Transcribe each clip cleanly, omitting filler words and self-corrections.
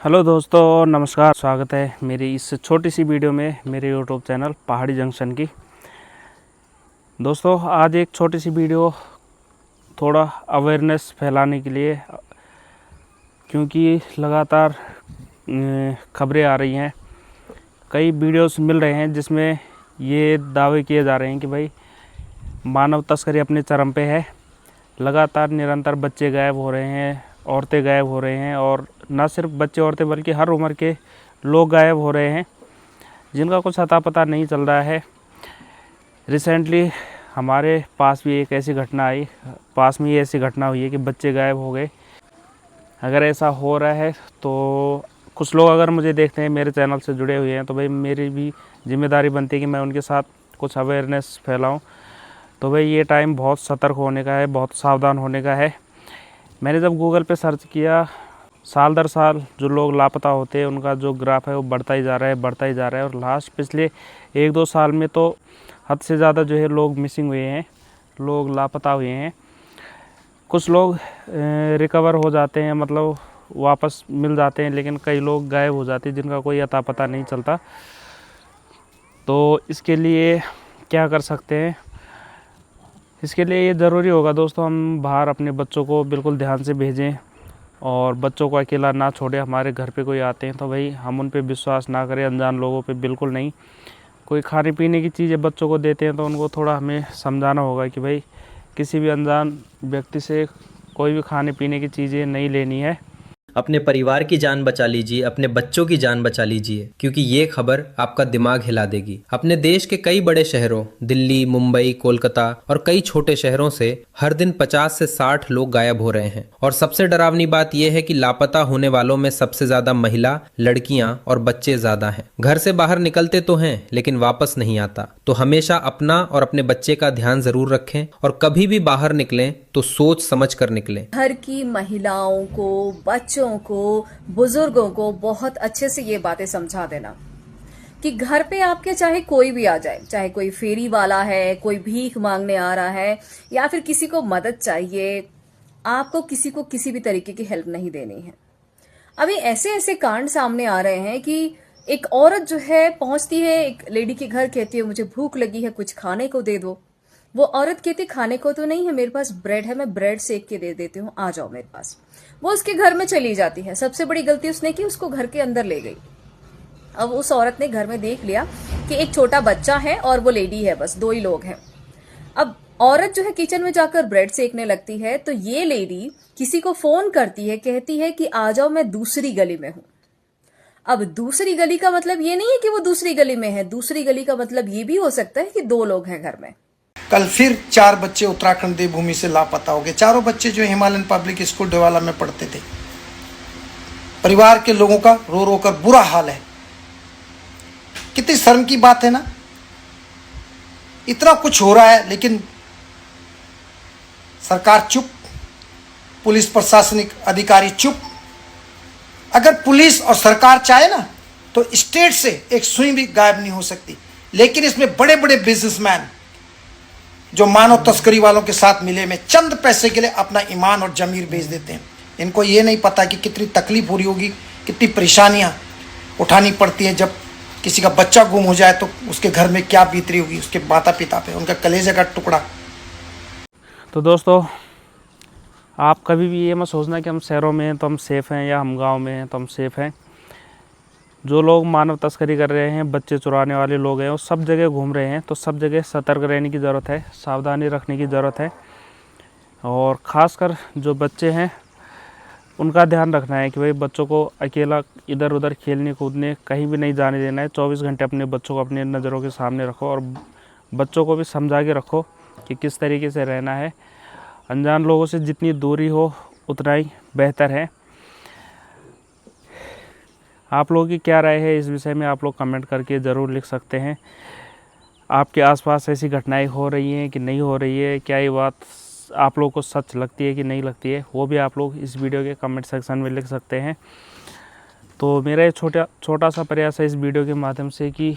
Hello दोस्तों, नमस्कार। स्वागत है मेरी इस छोटी सी वीडियो में मेरे यूट्यूब चैनल पहाड़ी जंक्शन की। दोस्तों, आज एक छोटी सी वीडियो थोड़ा अवेयरनेस फैलाने के लिए, क्योंकि लगातार खबरें आ रही हैं, कई वीडियोस मिल रहे हैं जिसमें ये दावे किए जा रहे हैं कि भाई मानव तस्करी अपने चरम पे है। लगातार निरंतर बच्चे गायब हो रहे हैं, औरतें गायब हो रहे हैं, और न सिर्फ बच्चे औरतें बल्कि हर उम्र के लोग गायब हो रहे हैं जिनका कुछ अता पता नहीं चल रहा है। रिसेंटली हमारे पास भी एक ऐसी घटना आई, पास में ही ऐसी घटना हुई है कि बच्चे गायब हो गए। अगर ऐसा हो रहा है तो कुछ लोग अगर मुझे देखते हैं, मेरे चैनल से जुड़े हुए हैं, तो भाई मेरी भी जिम्मेदारी बनती है कि मैं उनके साथ कुछ अवेयरनेस फैलाऊं। तो भाई ये टाइम बहुत सतर्क होने का है, बहुत सावधान होने का है। मैंने जब गूगल पे सर्च किया, साल दर साल जो लोग लापता होते हैं उनका जो ग्राफ है वो बढ़ता ही जा रहा है, बढ़ता ही जा रहा है। और लास्ट पिछले 1-2 साल में तो हद से ज़्यादा जो है लोग मिसिंग हुए हैं, लोग लापता हुए हैं। कुछ लोग रिकवर हो जाते हैं, मतलब वापस मिल जाते हैं, लेकिन कई लोग गायब हो जाते हैं जिनका कोई अता पता नहीं चलता। तो इसके लिए क्या कर सकते हैं? इसके लिए ये ज़रूरी होगा दोस्तों, हम बाहर अपने बच्चों को बिल्कुल ध्यान से भेजें और बच्चों को अकेला ना छोड़े। हमारे घर पे कोई आते हैं तो भाई हम उन पे विश्वास ना करें, अनजान लोगों पे बिल्कुल नहीं। कोई खाने पीने की चीज़ें बच्चों को देते हैं तो उनको थोड़ा हमें समझाना होगा कि भाई किसी भी अनजान व्यक्ति से कोई भी खाने पीने की चीज़ें नहीं लेनी है। अपने परिवार की जान बचा लीजिए, अपने बच्चों की जान बचा लीजिए, क्योंकि ये खबर आपका दिमाग हिला देगी। अपने देश के कई बड़े शहरों दिल्ली, मुंबई, कोलकाता और कई छोटे शहरों से हर दिन 50 से 60 लोग गायब हो रहे हैं। और सबसे डरावनी बात यह है कि लापता होने वालों में सबसे ज्यादा महिला, लड़कियां और बच्चे ज्यादा हैं। घर से बाहर निकलते तो हैं लेकिन वापस नहीं आता। तो हमेशा अपना और अपने बच्चे का ध्यान जरूर रखें, और कभी भी बाहर निकलें तो सोच समझ कर निकलें। घर की महिलाओं को, बच्चों को, बुजुर्गों को बहुत अच्छे से ये बातें समझा देना कि घर पे आपके चाहे कोई भी आ जाए, चाहे कोई फेरी वाला है, कोई भीख मांगने आ रहा है, या फिर किसी को मदद चाहिए, आपको किसी को किसी भी तरीके की हेल्प नहीं देनी है। अभी ऐसे ऐसे कांड सामने आ रहे हैं कि एक औरत जो है पहुंचती है एक लेडी के घर, कहती है मुझे भूख लगी है, कुछ खाने को दे दो। वो औरत कहती खाने को तो नहीं है, मेरे पास ब्रेड है, मैं ब्रेड सेक के दे देती हूँ, आ जाओ मेरे पास। वो उसके घर में चली जाती है। सबसे बड़ी गलती उसने की, उसको घर के अंदर ले गई। अब उस औरत ने घर में देख लिया कि एक छोटा बच्चा है और वो लेडी है, बस 2 ही लोग हैं। अब औरत जो है किचन में जाकर ब्रेड सेकने लगती है, तो ये लेडी किसी को फोन करती है, कहती है कि आ जाओ, मैं दूसरी गली में हूं। अब दूसरी गली का मतलब ये नहीं है कि वो दूसरी गली में है, दूसरी गली का मतलब ये भी हो सकता है कि 2 लोग हैं घर में। कल फिर 4 बच्चे उत्तराखंड देवभूमि से लापता हो गए। चारों बच्चे जो हिमालयन पब्लिक स्कूल डोवाला में पढ़ते थे। परिवार के लोगों का रो रो कर बुरा हाल है। कितनी शर्म की बात है ना। इतना कुछ हो रहा है लेकिन सरकार चुप, पुलिस प्रशासनिक अधिकारी चुप। अगर पुलिस और सरकार चाहे ना तो स्टेट से एक सुई भी गायब नहीं हो सकती। लेकिन इसमें बड़े बड़े बिजनेसमैन जो मानव तस्करी वालों के साथ मिले में चंद पैसे के लिए अपना ईमान और जमीर बेच देते हैं। इनको ये नहीं पता कि कितनी तकलीफ हो रही होगी, कितनी परेशानियां उठानी पड़ती हैं। जब किसी का बच्चा गुम हो जाए तो उसके घर में क्या बीत रही होगी, उसके माता पिता पे, उनका कलेजे का टुकड़ा। तो दोस्तों, आप कभी भी ये मत सोचना कि हम शहरों में हैं तो हम सेफ़ हैं या हम गांव में हैं तो हम सेफ़ हैं। जो लोग मानव तस्करी कर रहे हैं, बच्चे चुराने वाले लोग हैं, वो सब जगह घूम रहे हैं। तो सब जगह सतर्क रहने की ज़रूरत है, सावधानी रखने की ज़रूरत है। और ख़ासकर जो बच्चे हैं उनका ध्यान रखना है कि भाई बच्चों को अकेला इधर उधर खेलने कूदने कहीं भी नहीं जाने देना है। 24 घंटे अपने बच्चों को अपनी नज़रों के सामने रखो, और बच्चों को भी समझा के रखो कि किस तरीके से रहना है। अनजान लोगों से जितनी दूरी हो उतना ही बेहतर है। आप लोगों की क्या राय है इस विषय में, आप लोग कमेंट करके ज़रूर लिख सकते हैं। आपके आसपास ऐसी घटनाएं हो रही हैं कि नहीं हो रही है, क्या ये बात आप लोगों को सच लगती है कि नहीं लगती है, वो भी आप लोग इस वीडियो के कमेंट सेक्शन में लिख सकते हैं। तो मेरा ये छोटा सा प्रयास है इस वीडियो के माध्यम से कि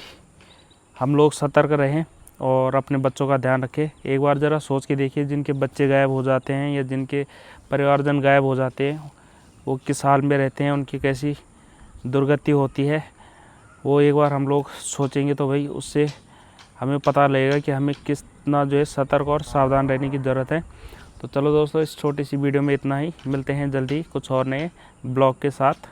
हम लोग सतर्क रहें और अपने बच्चों का ध्यान रखें। एक बार ज़रा सोच के देखिए, जिनके बच्चे गायब हो जाते हैं या जिनके परिवारजन गायब हो जाते हैं, वो किस हाल में रहते हैं, उनकी कैसी दुर्गति होती है वो एक बार हम लोग सोचेंगे तो भाई उससे हमें पता लगेगा कि हमें कितना जो है सतर्क और सावधान रहने की ज़रूरत है। तो चलो दोस्तों, इस छोटी सी वीडियो में इतना ही। मिलते हैं जल्दी कुछ और नए ब्लॉग के साथ।